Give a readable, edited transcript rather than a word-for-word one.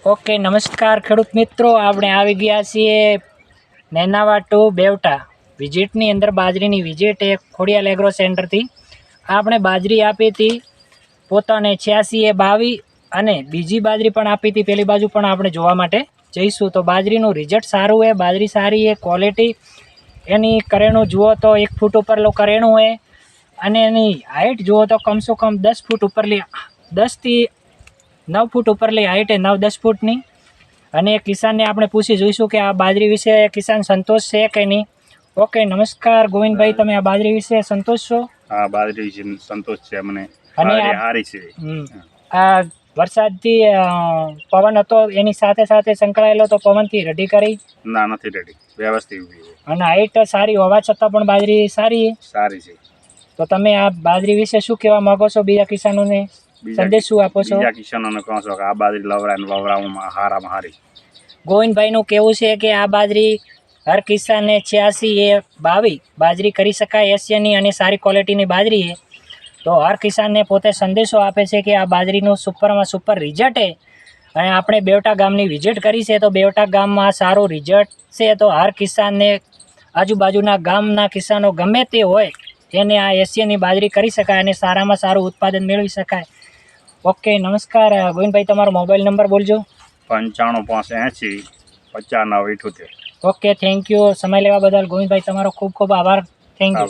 Okay, નમસ્કાર ખેડૂત મિત્રો, આપણે આવી ગયા છીએ નેનાવા ટુ બેવટા વિઝિટની અંદર. બાજરીની વિઝિટ એક ખોડિયાલ એગ્રો સેન્ટરથી આપણે બાજરી આપી હતી પોતાને 86A22 અને બીજી બાજરી પણ આપી હતી. પેલી બાજુ પણ આપણે જોવા માટે જઈશું. તો બાજરીનું રિઝલ્ટ સારું હોય, બાજરી સારી છે, ક્વોલિટી એની કરેણું જુઓ તો 1 ફૂટ ઉપરનું કરેણું હોય અને એની હાઇટ જુઓ તો કમસે કમ 10 ફૂટ ઉપરલી, 10થી 9 ફૂટ ઉપરલી હાઇટ, 9-10 ફૂટની. અને કિસાનને આપણે પૂછી જોઈશું કે આ બાજરી વિશે કિસાન સંતોષ છે કે નહીં. ઓકે, નમસ્કાર ગોવિંદભાઈ, તમે આ બાજરી વિશે સંતોષ છો? હા, બાજરી વિશે સંતોષ છે મને. અને સારી છે. આ વરસાદથી પવન હતો એની સાથે સાથે સંકળાયેલો તો પવનથી રેડી કરી? ના, નથી રેડી, વ્યવસ્થિત. અને હાઇટ સારી હોવા છતાં પણ બાજરી સારી છે. તો તમે આ બાજરી વિશે શું કહેવા માંગો છો? બીજા કિસાનોને સંદેશ શું આપો છો? બીજા કિસાનોને કહો છો કે આ બાજરી લવરાય વવરાવવામાં હારામાં હારી. ગોવિંદભાઈનું કહેવું છે કે આ બાજરી હર કિસાને 86A22 બાજરી કરી શકાય, એશિયાની અને સારી ક્વોલિટીની બાજરી છે. તો હર કિસાનને પોતે સંદેશો આપે છે કે આ બાજરીનું સુપરમાં સુપર રિઝલ્ટ છે. અને આપણે બેવટા ગામની વિઝિટ કરી છે, તો બેવટા ગામમાં સારું રિઝલ્ટ છે. તો હર કિસાનને, આજુબાજુના ગામના કિસાનો ગમે તે હોય એને આ એશિયાની બાજરી કરી શકાય અને સારામાં સારું ઉત્પાદન મેળવી શકાય. ઓકે, નમસ્કાર ગોવિંદભાઈ, તમારો મોબાઈલ નંબર બોલજો. 95 580 55 98. Okay, thank you. સમય લેવા બદલ ગોવિંદભાઈ તમારો ખૂબ ખૂબ આભાર. Thank you.